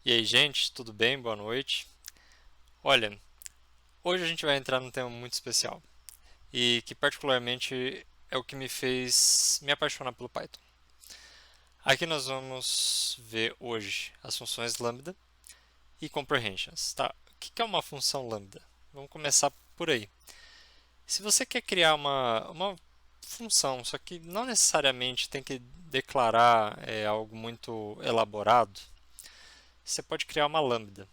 E aí, gente, tudo bem? Boa noite. Olha, hoje a gente vai entrar num tema muito especial e que particularmente é o que me fez me apaixonar pelo Python. Aqui nós vamos ver hoje as funções lambda e comprehensions. Tá? O que é uma função lambda? Vamos começar por aí. Se você quer criar uma função, só que não necessariamente tem que declarar algo muito elaborado, você pode criar uma lambda,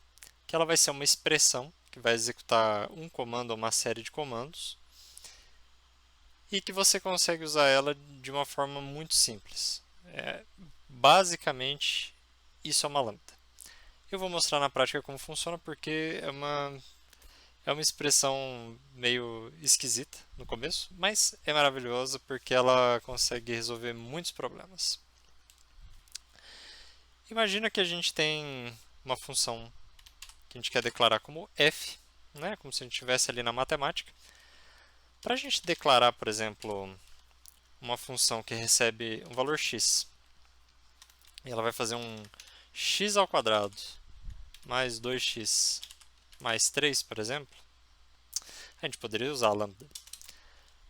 que ela vai ser uma expressão que vai executar um comando ou uma série de comandos e que você consegue usar ela de uma forma muito simples. Basicamente, isso é uma lambda. Eu vou mostrar na prática como funciona porque é uma expressão meio esquisita no começo, mas é maravilhosa porque ela consegue resolver muitos problemas. Imagina que a gente tem uma função que a gente quer declarar como f, né? Como se a gente estivesse ali na matemática. Para a gente declarar, por exemplo, uma função que recebe um valor x, e ela vai fazer um x ao quadrado mais 2x mais 3, por exemplo, a gente poderia usar a lambda.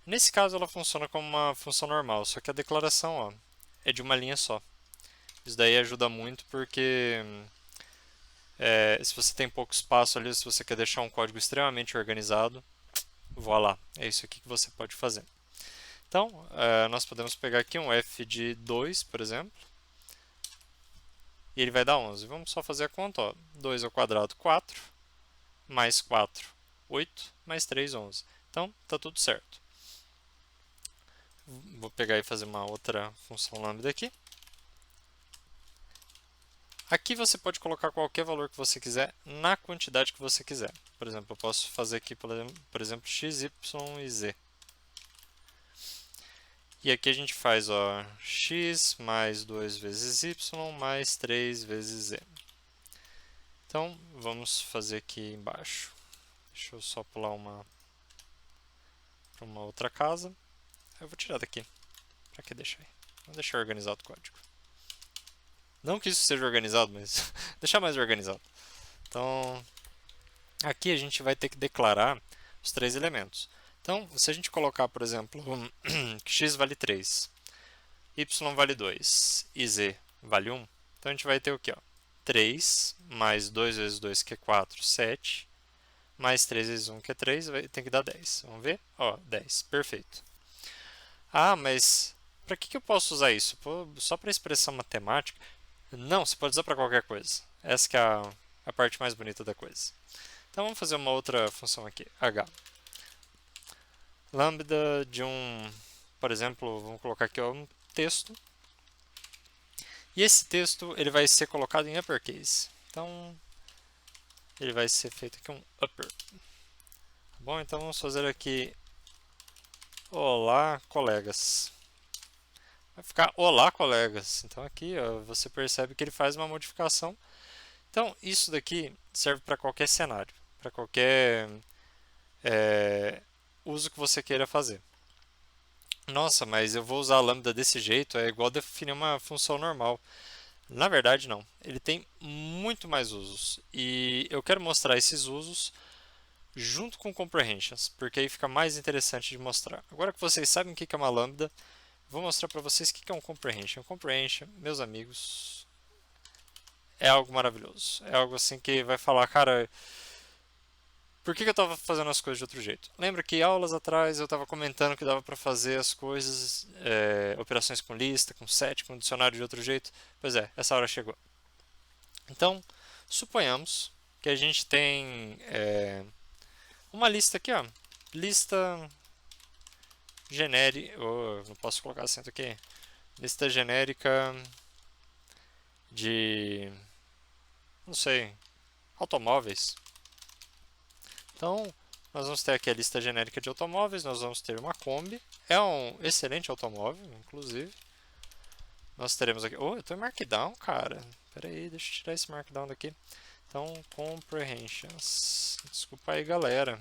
Nesse caso, ela funciona como uma função normal, só que a declaração é de uma linha só. Isso daí ajuda muito porque se você tem pouco espaço ali, se você quer deixar um código extremamente organizado, voilà, é isso aqui que você pode fazer. Então, nós podemos pegar aqui um f de 2, por exemplo, e ele vai dar 11. Vamos só fazer a conta. Ó. 2 ao quadrado, 4, mais 4, 8, mais 3, 11. Então, está tudo certo. Vou pegar e fazer uma outra função lambda aqui. Aqui você pode colocar qualquer valor que você quiser na quantidade que você quiser. Por exemplo, eu posso fazer aqui, por exemplo, x, y e z. E aqui a gente faz x mais 2 vezes y mais 3 vezes z. Então, vamos fazer aqui embaixo. Deixa eu só pular para uma outra casa. Eu vou tirar daqui. Para que deixar aí? Vamos deixar organizado o código. Não que isso seja organizado, mas deixar mais organizado. Então, aqui a gente vai ter que declarar os três elementos. Então, se a gente colocar, por exemplo, que x vale 3, y vale 2 e z vale 1, então a gente vai ter o quê? 3 mais 2 vezes 2, que é 4, 7, mais 3 vezes 1, que é 3, tem que dar 10. Vamos ver? 10. Perfeito. Ah, mas para que eu posso usar isso? Só para expressão matemática? Não, você pode usar para qualquer coisa. Essa que é a parte mais bonita da coisa. Então vamos fazer uma outra função aqui, h. Lambda de por exemplo, vamos colocar aqui um texto. E esse texto ele vai ser colocado em uppercase. Então ele vai ser feito aqui um upper. Bom, então vamos fazer aqui olá, colegas. Vai ficar olá, colegas. Então aqui você percebe que ele faz uma modificação. Então isso daqui serve para qualquer cenário, para qualquer uso que você queira fazer. Nossa, mas eu vou usar a lambda desse jeito, é igual definir uma função normal. Na verdade, não. Ele tem muito mais usos. E eu quero mostrar esses usos junto com comprehensions, porque aí fica mais interessante de mostrar. Agora que vocês sabem o que é uma lambda, vou mostrar para vocês o que é um comprehension. Um comprehension, meus amigos, é algo maravilhoso. É algo assim que vai falar, cara, por que eu estava fazendo as coisas de outro jeito? Lembra que aulas atrás eu estava comentando que dava para fazer as coisas, operações com lista, com set, com dicionário de outro jeito? Pois é, essa hora chegou. Então, suponhamos que a gente tem uma lista aqui, ó, lista genérica, não posso colocar acento aqui, lista genérica de, não sei, automóveis. Então, nós vamos ter aqui a lista genérica de automóveis, nós vamos ter uma Kombi, é um excelente automóvel, inclusive. Nós teremos aqui, eu estou em Markdown, cara, espera aí, deixa eu tirar esse Markdown daqui. Então, comprehensions, desculpa aí, galera.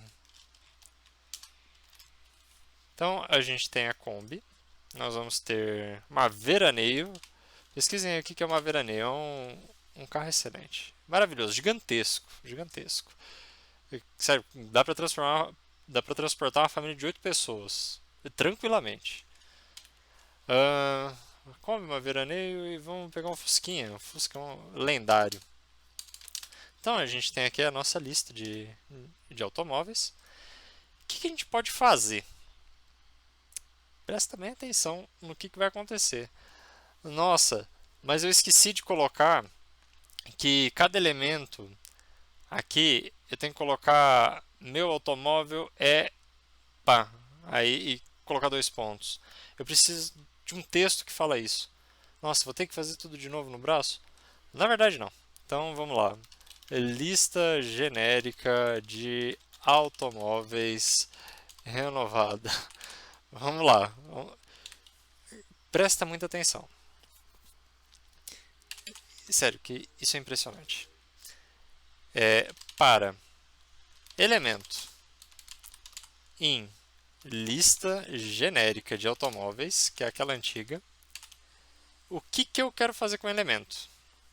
Então, a gente tem a Kombi, nós vamos ter uma veraneio. Pesquisem aí o que é uma veraneio. Um carro excelente. Maravilhoso, gigantesco, gigantesco. Sério, dá para transportar uma família de 8 pessoas, tranquilamente. Ah, come uma veraneio e vamos pegar um Fusquinha, um Fuscão lendário. Então a gente tem aqui a nossa lista de automóveis. O que a gente pode fazer? Presta bem atenção no que vai acontecer. Nossa, mas eu esqueci de colocar que cada elemento aqui eu tenho que colocar meu automóvel é pá, aí e colocar dois pontos. Eu preciso de um texto que fala isso. Nossa, vou ter que fazer tudo de novo no braço? Na verdade não. Então vamos lá. Lista genérica de automóveis renovada. Vamos lá. Presta muita atenção. Sério, que isso é impressionante. Para elemento em lista genérica de automóveis, que é aquela antiga, o que eu quero fazer com o elemento?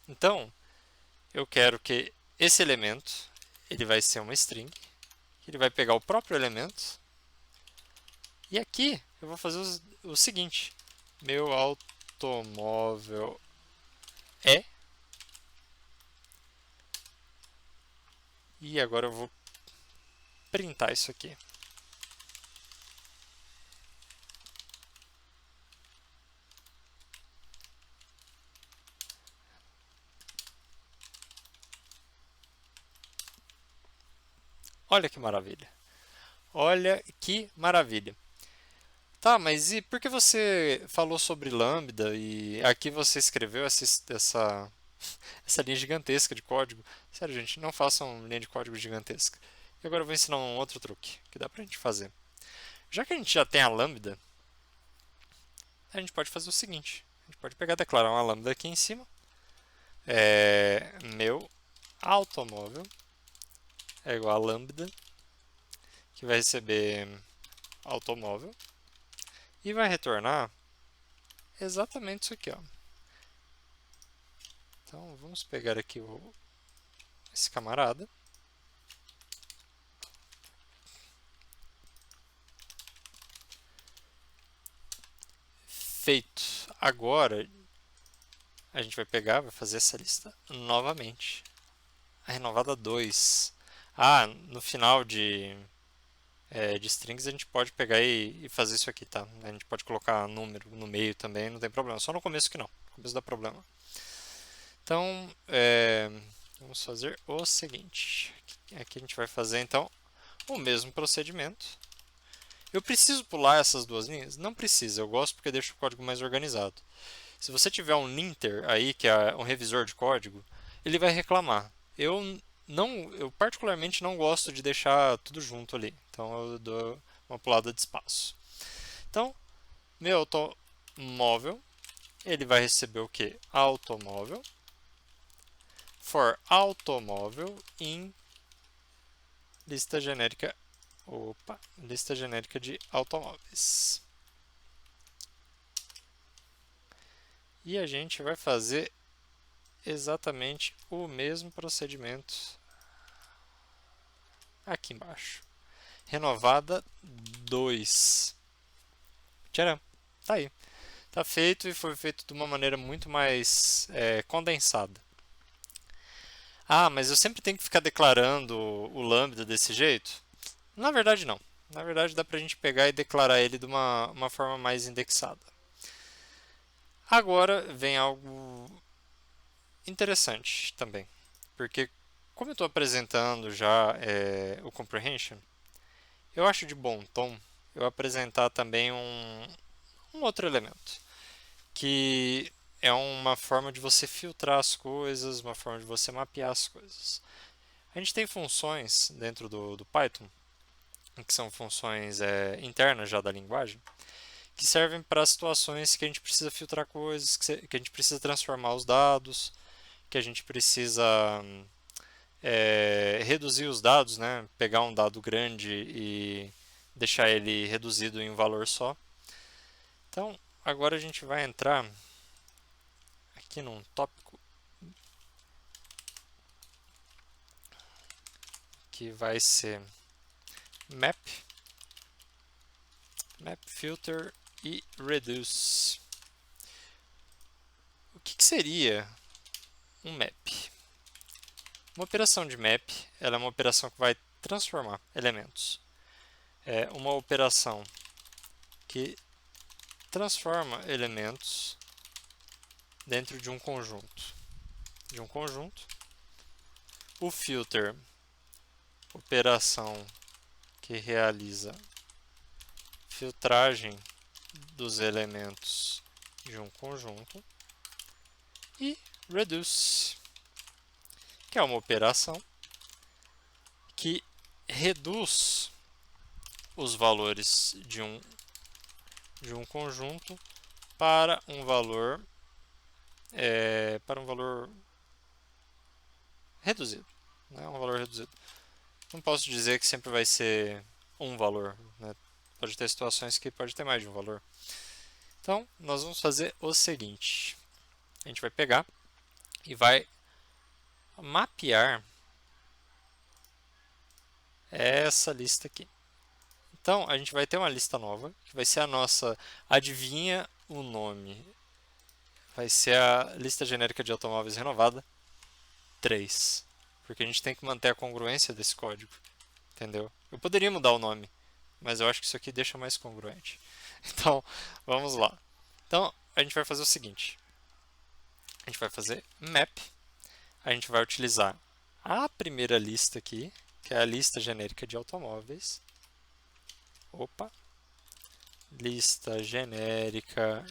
Então, eu quero que esse elemento ele vai ser uma string, ele vai pegar o próprio elemento, e aqui eu vou fazer o seguinte: meu automóvel é. E agora eu vou printar isso aqui. Olha que maravilha. Olha que maravilha. Tá, mas e por que você falou sobre Lambda e aqui você escreveu essa linha gigantesca de código? Sério, gente, não façam linha de código gigantesca. E agora eu vou ensinar um outro truque que dá pra gente fazer. Já que a gente já tem a Lambda, a gente pode fazer o seguinte. A gente pode pegar e declarar uma Lambda aqui em cima. Meu automóvel é igual a Lambda, que vai receber automóvel, e vai retornar exatamente isso aqui, ó. Então vamos pegar aqui esse camarada. Feito. Agora a gente vai pegar, vai fazer essa lista novamente. A renovada 2. Ah, no final de strings a gente pode pegar e fazer isso aqui, tá? A gente pode colocar número no meio também, não tem problema. Só no começo que não. No começo dá problema. Então, vamos fazer o seguinte. Aqui a gente vai fazer então o mesmo procedimento. Eu preciso pular essas duas linhas? Não precisa, eu gosto porque deixa o código mais organizado. Se você tiver um linter aí, que é um revisor de código, ele vai reclamar. Eu particularmente não gosto de deixar tudo junto ali, então eu dou uma pulada de espaço. Então, meu automóvel, ele vai receber o que? Automóvel. For automóvel in lista genérica, lista genérica de automóveis. E a gente vai fazer exatamente o mesmo procedimento aqui embaixo. Renovada 2. Tcharam! Tá aí. Tá feito e foi feito de uma maneira muito mais condensada. Ah, mas eu sempre tenho que ficar declarando o lambda desse jeito? Na verdade, não. Na verdade, dá pra gente pegar e declarar ele de uma forma mais indexada. Agora vem algo interessante também, porque como eu estou apresentando já o comprehension, eu acho de bom tom eu apresentar também um outro elemento, que é uma forma de você filtrar as coisas, uma forma de você mapear as coisas. A gente tem funções dentro do Python, que são funções internas já da linguagem, que servem para situações que a gente precisa filtrar coisas, que a gente precisa transformar os dados, que a gente precisa reduzir os dados, né? Pegar um dado grande e deixar ele reduzido em um valor só. Então, agora a gente vai entrar aqui num tópico que vai ser map, filter e reduce. O que seria um map? Uma operação de map, ela é uma operação que vai transformar elementos. É uma operação que transforma elementos dentro de um conjunto. O filter, operação que realiza filtragem dos elementos de um conjunto. E reduce, que é uma operação que reduz os valores de um conjunto para um valor reduzido, né? Um valor reduzido. Não posso dizer que sempre vai ser um valor, né? Pode ter situações que pode ter mais de um valor. Então, nós vamos fazer o seguinte. A gente vai pegar e vai mapear essa lista aqui. Então, a gente vai ter uma lista nova, que vai ser a nossa, adivinha o nome, vai ser a lista genérica de automóveis renovada 3, porque a gente tem que manter a congruência desse código, entendeu? Eu poderia mudar o nome, mas eu acho que isso aqui deixa mais congruente. Então, vamos lá. Então, a gente vai fazer o seguinte. A gente vai fazer map, a gente vai utilizar a primeira lista aqui, que é a lista genérica de automóveis. Lista genérica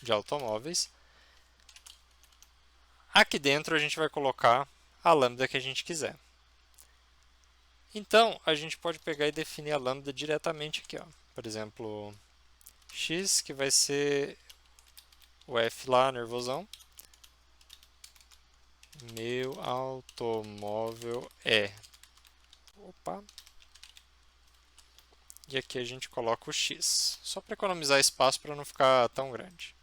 de automóveis. Aqui dentro a gente vai colocar a lambda que a gente quiser. Então, a gente pode pegar e definir a lambda diretamente aqui, ó. Por exemplo, x, que vai ser o f lá, nervosão. Meu automóvel é. E aqui a gente coloca o x, só para economizar espaço para não ficar tão grande.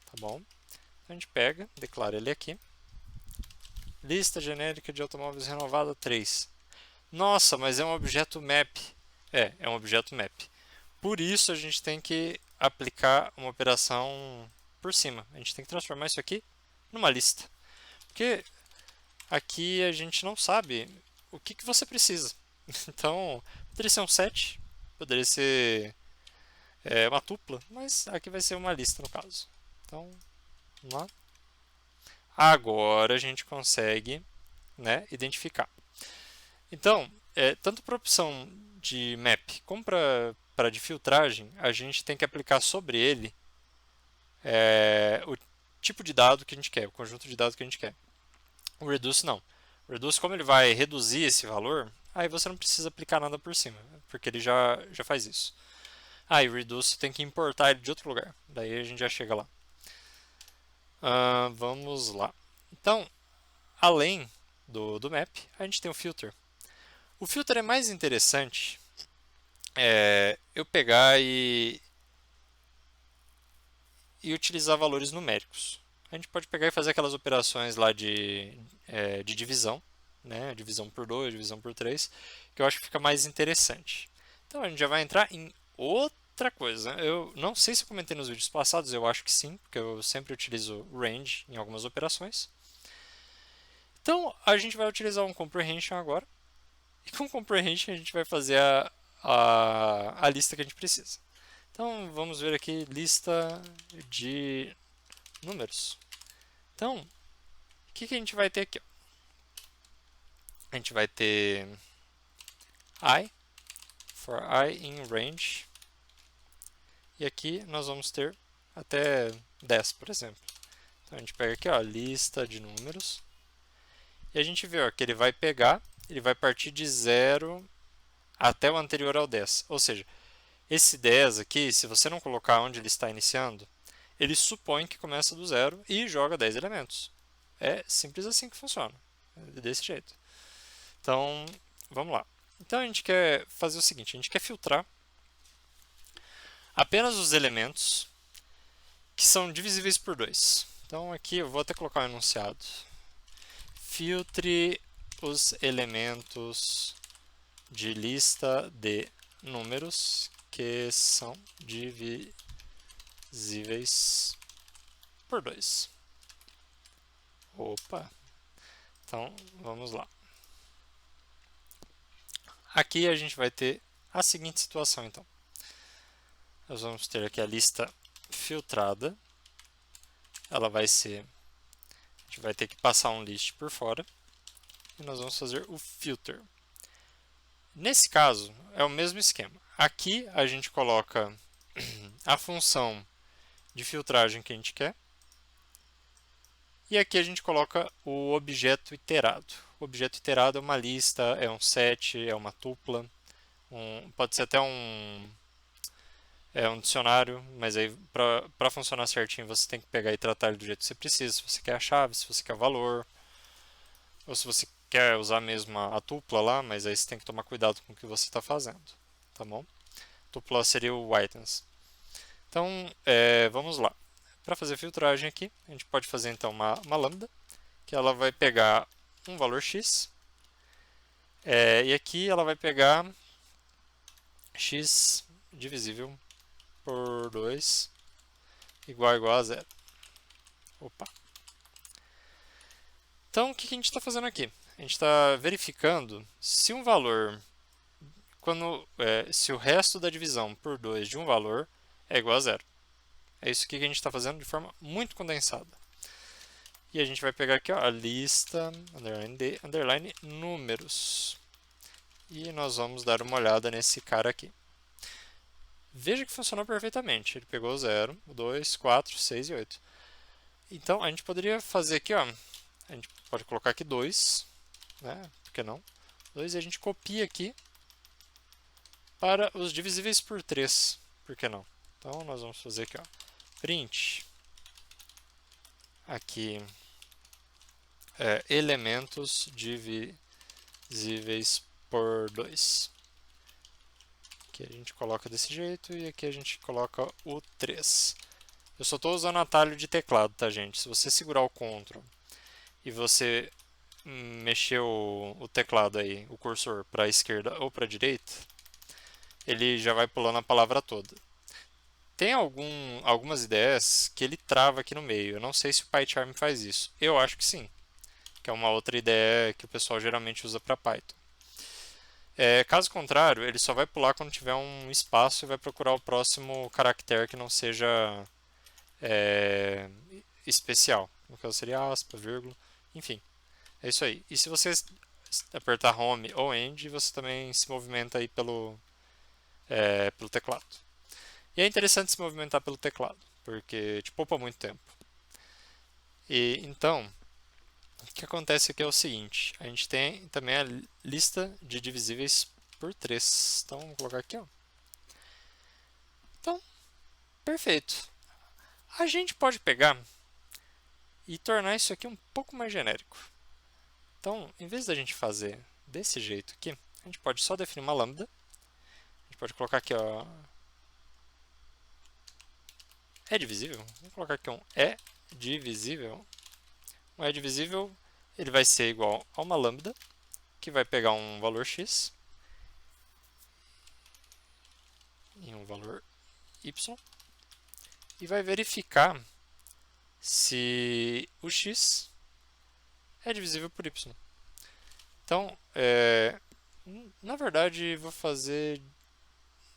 Tá bom? Então a gente pega, declara ele aqui. Lista genérica de automóveis renovada 3. Nossa, mas é um objeto map. É um objeto map. Por isso a gente tem que aplicar uma operação por cima. A gente tem que transformar isso aqui numa lista. Porque aqui a gente não sabe o que você precisa. Então, poderia ser um set, poderia ser uma tupla, mas aqui vai ser uma lista no caso. Então, vamos lá. Agora a gente consegue, né, identificar. Então, tanto para a opção de map como para de filtragem, a gente tem que aplicar sobre ele o tipo de dado que a gente quer, o conjunto de dados que a gente quer. O reduce não. O reduce, como ele vai reduzir esse valor, aí você não precisa aplicar nada por cima, porque ele já faz isso. E o reduce tem que importar ele de outro lugar, daí a gente já chega lá. Vamos lá. Então, além do map, a gente tem o filter. O filter é mais interessante eu pegar e utilizar valores numéricos. A gente pode pegar e fazer aquelas operações lá de divisão, né? Divisão por 2, divisão por 3, que eu acho que fica mais interessante. Então a gente já vai entrar em outra coisa. Eu não sei se eu comentei nos vídeos passados, eu acho que sim, porque eu sempre utilizo range em algumas operações. Então a gente vai utilizar um comprehension agora. E com o comprehension a gente vai fazer a lista que a gente precisa. Então vamos ver aqui lista de números. Então, o que a gente vai ter aqui? A gente vai ter I, for I in range. E aqui nós vamos ter até 10, por exemplo. Então a gente pega aqui, ó, lista de números. E a gente vê ó, que ele vai partir de 0 até o anterior ao 10. Ou seja, esse 10 aqui, se você não colocar onde ele está iniciando, ele supõe que começa do 0 e joga 10 elementos. É simples assim que funciona. É desse jeito. Então, vamos lá. Então a gente quer fazer o seguinte, a gente quer filtrar apenas os elementos que são divisíveis por 2. Então aqui eu vou até colocar um enunciado. Filtre os elementos de lista de números que são divisíveis por 2. Opa! Então, vamos lá. Aqui a gente vai ter a seguinte situação, então. Nós vamos ter aqui a lista filtrada. Ela vai ser... A gente vai ter que passar um list por fora. E nós vamos fazer o filter. Nesse caso, é o mesmo esquema. Aqui a gente coloca a função de filtragem que a gente quer. E aqui a gente coloca o objeto iterado. O objeto iterado é uma lista, é um set, é uma tupla, pode ser até um dicionário, mas aí para funcionar certinho você tem que pegar e tratar ele do jeito que você precisa. Se você quer a chave, se você quer o valor, ou se você quer usar mesmo a tupla lá, mas aí você tem que tomar cuidado com o que você está fazendo, tá bom? Tupla seria o items. Então, vamos lá. Para fazer filtragem aqui, a gente pode fazer então uma lambda, que ela vai pegar um valor x, e aqui ela vai pegar x divisível por 2 igual a zero. Opa. Então, o que a gente está fazendo aqui? A gente está verificando se um valor, se o resto da divisão por 2 de um valor é igual a zero. É isso que a gente está fazendo de forma muito condensada. E a gente vai pegar aqui ó, a lista underline de underline números. E nós vamos dar uma olhada nesse cara aqui. Veja que funcionou perfeitamente. Ele pegou o 0, 2, 4, 6 e 8. Então a gente poderia fazer aqui, ó, a gente pode colocar aqui 2, né? Por que não? 2 e a gente copia aqui para os divisíveis por 3. Por que não? Então nós vamos fazer aqui, ó, print aqui elementos divisíveis por 2. Aqui a gente coloca desse jeito e aqui a gente coloca o 3. Eu só estou usando atalho de teclado, tá, gente? Se você segurar o Ctrl e você mexer o teclado aí, o cursor para a esquerda ou para a direita, ele já vai pulando a palavra toda. Tem algumas ideias que ele trava aqui no meio. Eu não sei se o PyCharm faz isso. Eu acho que sim, que é uma outra ideia que o pessoal geralmente usa para Python. Caso contrário, ele só vai pular quando tiver um espaço e vai procurar o próximo caractere que não seja especial. No caso seria aspa, vírgula, enfim. É isso aí. E se você apertar Home ou End, você também se movimenta aí pelo teclado. E é interessante se movimentar pelo teclado, porque te poupa muito tempo. E então, o que acontece aqui é o seguinte, a gente tem também a lista de divisíveis por 3. Então, vamos colocar aqui, ó. Então, perfeito. A gente pode pegar e tornar isso aqui um pouco mais genérico. Então, em vez da gente fazer desse jeito aqui, a gente pode só definir uma lambda. A gente pode colocar aqui, ó, é divisível. Vamos colocar aqui um é divisível. Um é divisível, ele vai ser igual a uma lambda, que vai pegar um valor x e um valor y, e vai verificar se o x é divisível por y. Então, na verdade, vou fazer...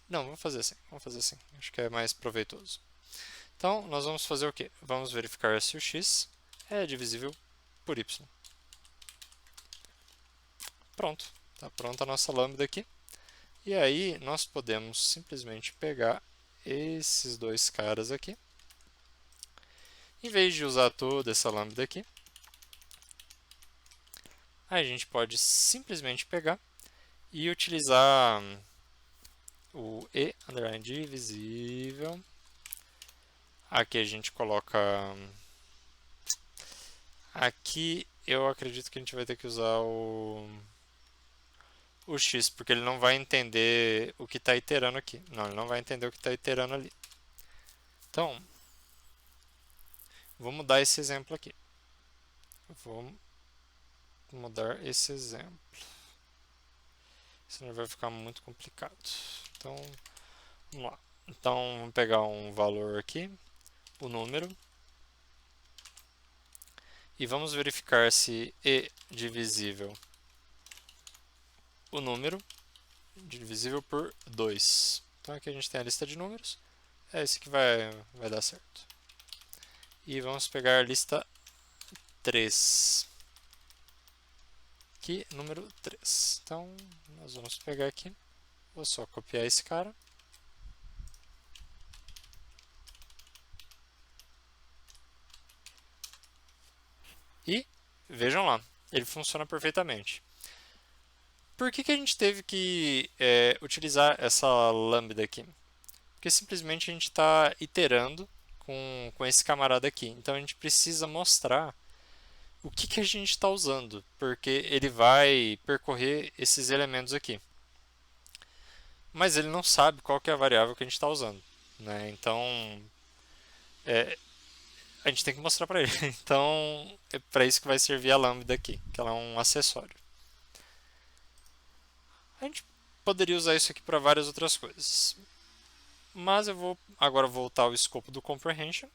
Não, vamos fazer assim. Vamos fazer assim. Acho que é mais proveitoso. Então, nós vamos fazer o quê? Vamos verificar se o x é divisível por y. Pronto. Está pronta a nossa lambda aqui. E aí, nós podemos simplesmente pegar esses dois caras aqui. Em vez de usar toda essa lambda aqui, a gente pode simplesmente pegar e utilizar o e_divisível. Aqui a gente coloca... Aqui eu acredito que a gente vai ter que usar o x, porque ele não vai entender o que está iterando aqui. Não, ele não vai entender o que está iterando ali. Então, vou mudar esse exemplo aqui. Vou mudar esse exemplo. senão vai ficar muito complicado. Então, vamos lá. Então, vamos pegar um valor aqui, o número, e vamos verificar se e divisível o número divisível por 2. Então aqui a gente tem a lista de números, é esse que vai dar certo. E vamos pegar a lista 3. Aqui, número 3. Então, nós vamos pegar aqui, vou só copiar esse cara. E vejam lá, ele funciona perfeitamente. Por que a gente teve que utilizar essa lambda aqui? Porque simplesmente a gente está iterando com esse camarada aqui. Então a gente precisa mostrar o que a gente está usando, porque ele vai percorrer esses elementos aqui. Mas ele não sabe qual que é a variável que a gente está usando, né? Então é, a gente tem que mostrar para ele. Então é para isso que vai servir a lambda aqui, que ela é um acessório. A gente poderia usar isso aqui para várias outras coisas. Mas eu vou agora voltar ao escopo do comprehension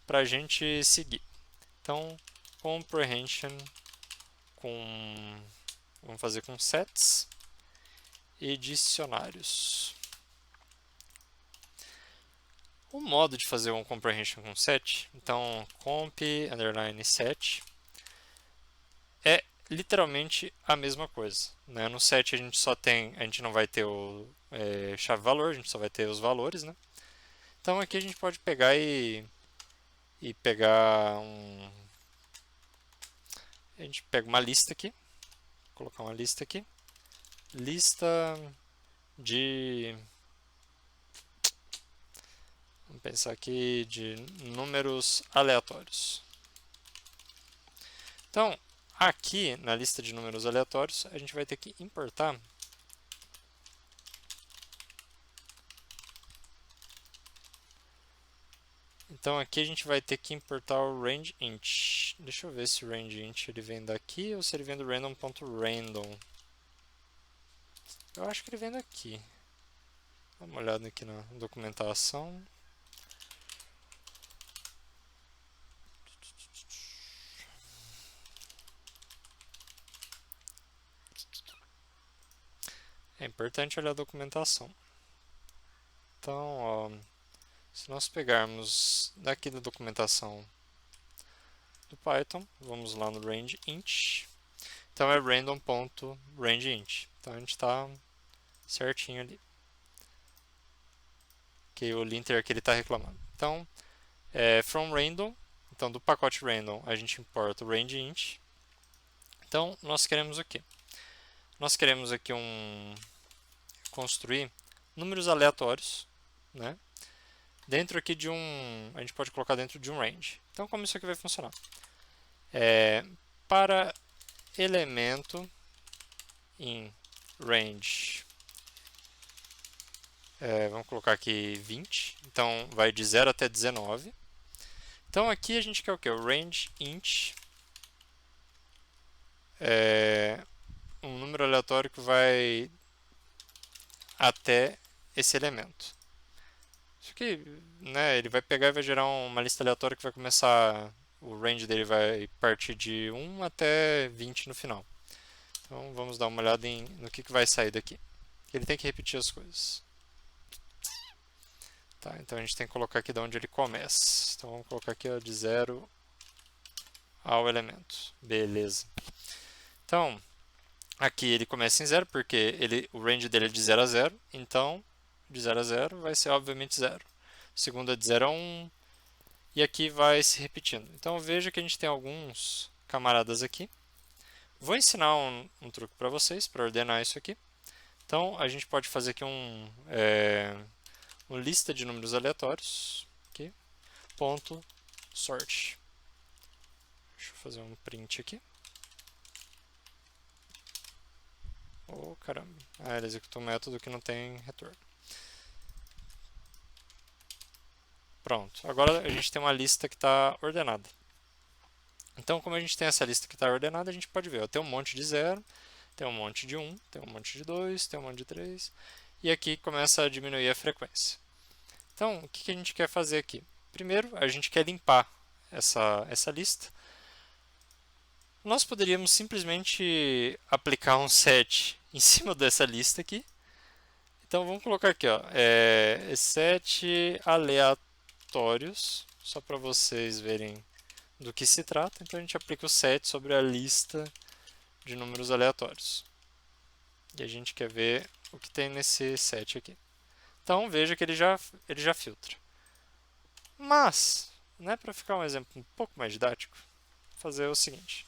para a gente seguir. Então, comprehension com, vamos fazer com sets e dicionários. O modo de fazer um comprehension com set, então comp underline set, é literalmente a mesma coisa, né? No set a gente não vai ter o chave valor, a gente só vai ter os valores, né? Então aqui a gente pode pegar e pegar a gente pega uma lista aqui, colocar uma lista aqui, lista de, vamos pensar aqui, de números aleatórios. Então, aqui na lista de números aleatórios, a gente vai ter que importar Então aqui a gente vai ter que importar o rangeInt. Deixa eu ver se o rangeInt ele vem daqui ou se ele vem do random.random. Eu acho que ele vem daqui. Dá uma olhada aqui na documentação. É importante olhar a documentação. Então, ó, se nós pegarmos daqui da documentação do Python, vamos lá no rangeInt. Então é random.rangeInt. Então a gente está certinho ali. Que o linter aqui ele está reclamando. Então, from random, então do pacote random a gente importa o rangeInt. Então nós queremos o quê? Nós queremos aqui construir números aleatórios, né? Dentro aqui de a gente pode colocar dentro de um range. Então como isso aqui vai funcionar? Para elemento em range, vamos colocar aqui 20, então vai de 0 até 19. Então aqui a gente quer o que? O range int um número aleatório que vai até esse elemento. Isso aqui, né, ele vai pegar e vai gerar uma lista aleatória que vai começar, o range dele vai partir de 1 até 20 no final. Então vamos dar uma olhada no que vai sair daqui. Ele tem que repetir as coisas. Tá, então a gente tem que colocar aqui de onde ele começa. Então vamos colocar aqui ó, de 0 ao elemento. Beleza. Então, aqui ele começa em 0 porque o range dele é de 0 a 0. Então, de 0 a 0 vai ser obviamente 0. O segundo é de 0 a 1. E aqui vai se repetindo. Então veja que a gente tem alguns camaradas aqui. Vou ensinar um truque para vocês, para ordenar isso aqui. Então a gente pode fazer aqui uma lista de números aleatórios. Aqui, ponto sort. Deixa eu fazer um print aqui. Oh, caramba. Ele executou um método que não tem retorno. Pronto. Agora a gente tem uma lista que está ordenada. Então, como a gente tem essa lista que está ordenada, a gente pode ver. Tem um monte de 0 Tem um monte de 1, tem um monte de 2, tem um monte de 3. E aqui começa a diminuir a frequência. Então, o que a gente quer fazer aqui? Primeiro, a gente quer limpar essa lista. Nós poderíamos simplesmente aplicar um set em cima dessa lista aqui. Então, vamos colocar aqui, ó, set aleatórios, só para vocês verem do que se trata. Então, a gente aplica o set sobre a lista de números aleatórios. E a gente quer ver o que tem nesse set aqui. Então, veja que ele já filtra. Mas, né, para ficar um exemplo um pouco mais didático, vou fazer o seguinte.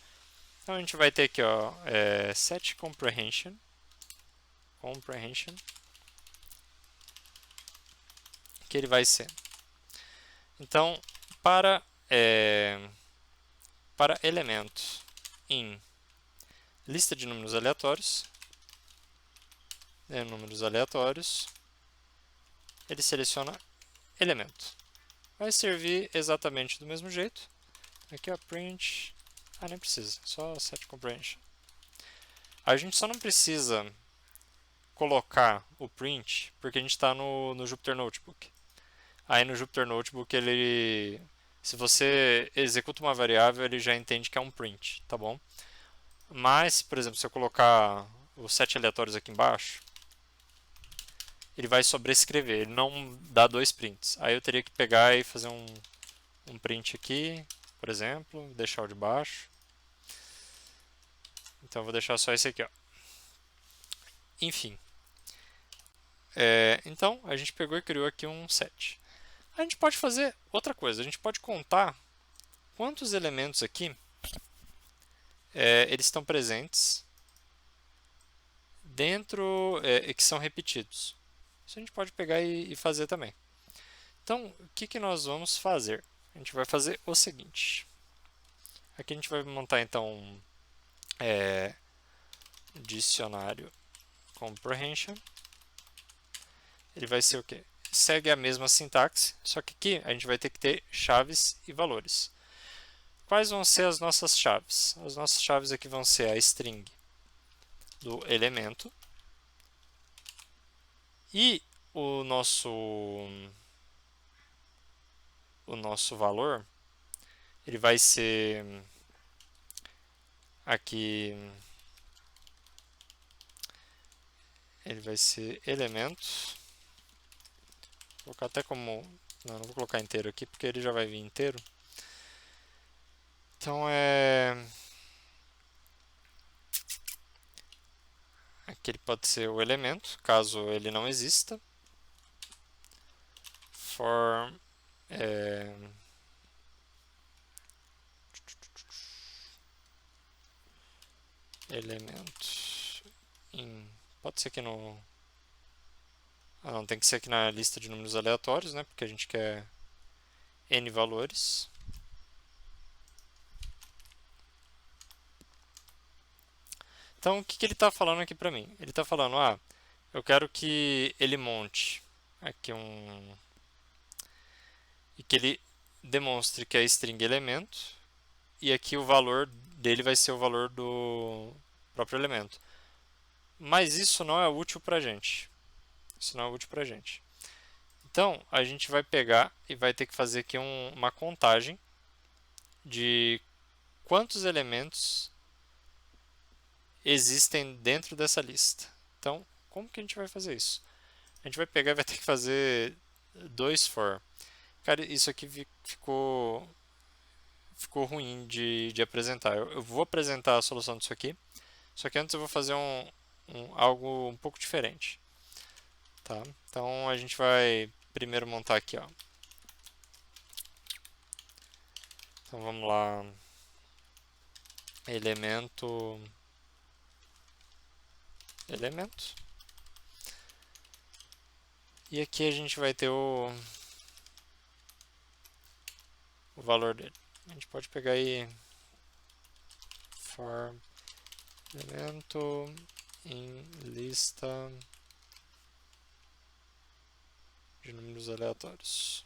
Então, a gente vai ter aqui, ó, set comprehension, que ele vai ser. Então, para elementos em lista de números aleatórios, ele seleciona elemento. Vai servir exatamente do mesmo jeito. Aqui, ó, print. Nem precisa, só set comprehension. A gente só não precisa colocar o print porque a gente está no Jupyter Notebook. Aí no Jupyter Notebook, se você executa uma variável, ele já entende que é um print, tá bom? Mas, por exemplo, se eu colocar os set aleatórios aqui embaixo, ele vai sobrescrever, ele não dá 2 prints. Aí eu teria que pegar e fazer um print aqui, por exemplo, deixar o de baixo. Então eu vou deixar só esse aqui, ó. Enfim. Então a gente pegou e criou aqui um set. A gente pode fazer outra coisa, a gente pode contar quantos elementos aqui eles estão presentes dentro que são repetidos. Isso a gente pode pegar e fazer também. Então, o que nós vamos fazer? A gente vai fazer o seguinte. Aqui a gente vai montar então dicionário comprehension. Ele vai ser o quê? Segue a mesma sintaxe, só que aqui a gente vai ter que ter chaves e valores. Quais vão ser as nossas chaves? As nossas chaves aqui vão ser a string do elemento e o nosso valor, ele vai ser aqui, ele vai ser elemento. Vou colocar até como, não vou colocar inteiro aqui porque ele já vai vir inteiro. Então aqui ele pode ser o elemento, caso ele não exista. For elemento pode ser aqui no não, tem que ser aqui na lista de números aleatórios, né, porque a gente quer n valores. Então, o que ele está falando aqui para mim? Ele está falando, eu quero que ele monte aqui e que ele demonstre que é string elemento e aqui o valor dele vai ser o valor do próprio elemento. Mas isso não é útil para a gente. Isso não é útil para a gente. Então, a gente vai pegar e vai ter que fazer aqui uma contagem de quantos elementos existem dentro dessa lista. Então, como que a gente vai fazer isso? A gente vai pegar e vai ter que fazer 2 for. Cara, isso aqui ficou ruim de apresentar. Eu vou apresentar a solução disso aqui, só que antes eu vou fazer algo um pouco diferente. Tá? Então a gente vai primeiro montar aqui, ó. Então vamos lá, elemento, e aqui a gente vai ter o valor dele. A gente pode pegar aí for elemento em lista de números aleatórios.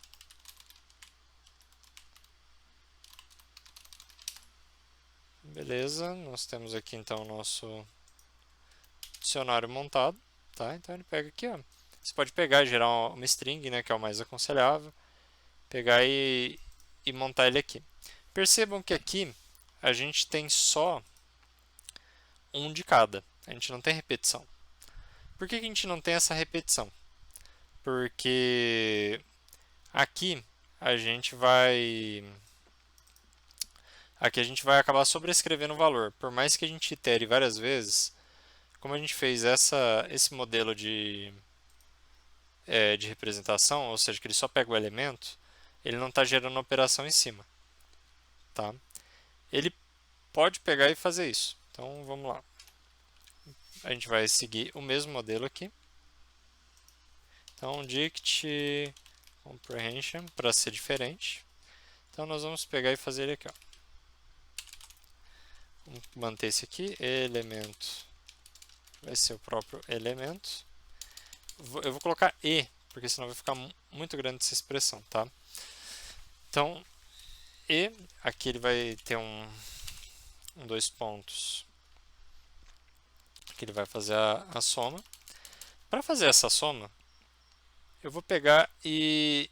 Beleza, nós temos aqui então o nosso dicionário montado, tá? Então ele pega aqui, ó. Você pode pegar e gerar uma string, né, que é o mais aconselhável, pegar e montar ele aqui. Percebam que aqui a gente tem só um de cada, a gente não tem repetição. Por que que a gente não tem essa repetição? Porque aqui a gente vai aqui a gente vai acabar sobrescrevendo o valor. Por mais que a gente itere várias vezes, como a gente fez esse modelo de representação, ou seja, que ele só pega o elemento, ele não está gerando operação em cima. Tá? Ele pode pegar e fazer isso. Então vamos lá. A gente vai seguir o mesmo modelo aqui. Então dict comprehension para ser diferente. Então nós vamos pegar e fazer ele aqui. Ó. Vamos manter esse aqui, elemento vai ser o próprio elemento. Eu vou colocar e, porque senão vai ficar muito grande essa expressão, tá? Então, e, aqui ele vai ter dois pontos, que ele vai fazer a soma. Para fazer essa soma, eu vou pegar e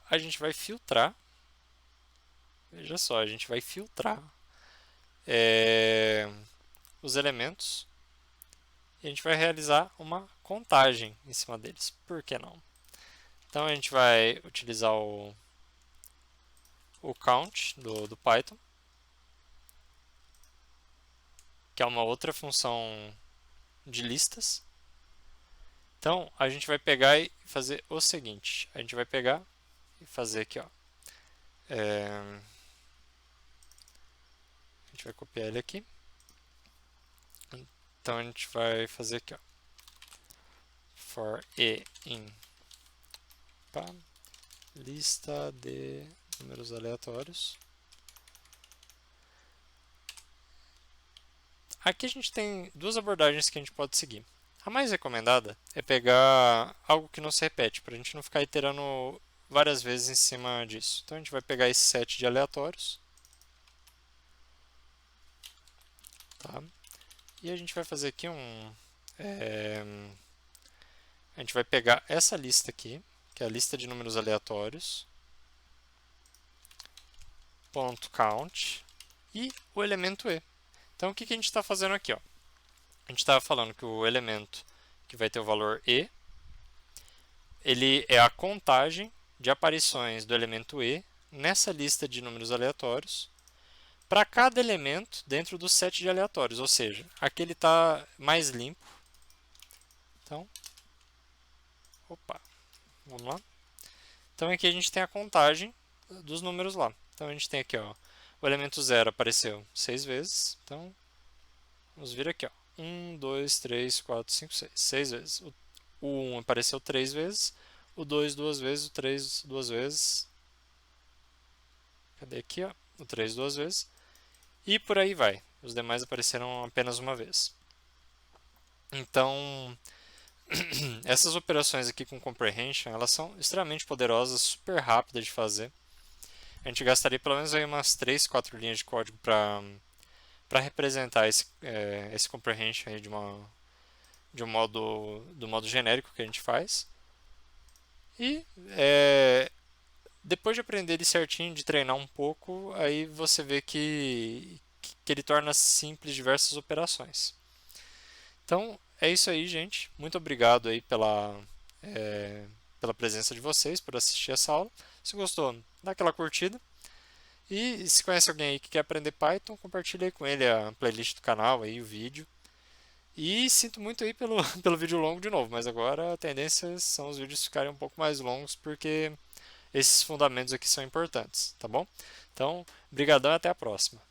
a gente vai filtrar. Veja só, a gente vai filtrar os elementos e a gente vai realizar uma contagem em cima deles. Por que não? Então a gente vai utilizar o count do Python, que é uma outra função de listas. Então a gente vai pegar e fazer o seguinte: a gente vai pegar e fazer aqui, ó. A gente vai copiar ele aqui. Então a gente vai fazer aqui, ó. For e in lista de números aleatórios. Aqui a gente tem duas abordagens que a gente pode seguir. A mais recomendada é pegar algo que não se repete, para a gente não ficar iterando várias vezes em cima disso. Então a gente vai pegar esse set de aleatórios. Tá? E a gente vai fazer aqui a gente vai pegar essa lista aqui, que é a lista de números aleatórios, ponto .count, e o elemento e. Então, o que a gente está fazendo aqui? Ó? A gente estava falando que o elemento que vai ter o valor e, ele é a contagem de aparições do elemento e nessa lista de números aleatórios para cada elemento dentro do set de aleatórios, ou seja, aqui ele está mais limpo. Então, vamos lá. Então aqui a gente tem a contagem dos números lá. Então a gente tem aqui, ó, o elemento 0 apareceu 6 vezes. Então, vamos vir aqui, ó. 1, 2, 3, 4, 5, 6. 6 vezes. O 1 apareceu 3 vezes. O 2 duas vezes. O 3 duas vezes. Cadê aqui, ó? O 3 duas vezes. E por aí vai. Os demais apareceram apenas uma vez. Então, essas operações aqui com comprehension, elas são extremamente poderosas, super rápidas de fazer. A gente gastaria pelo menos aí umas 3, 4 linhas de código para representar esse comprehension aí do modo genérico que a gente faz. E depois de aprender ele certinho, de treinar um pouco, aí você vê que ele torna simples diversas operações. Então, é isso aí, gente. Muito obrigado aí pela presença de vocês, por assistir essa aula. Se gostou, dá aquela curtida. E se conhece alguém aí que quer aprender Python, compartilhe aí com ele a playlist do canal, aí, o vídeo. E sinto muito aí pelo vídeo longo de novo, mas agora a tendência são os vídeos ficarem um pouco mais longos, porque esses fundamentos aqui são importantes, tá bom? Então, brigadão e até a próxima.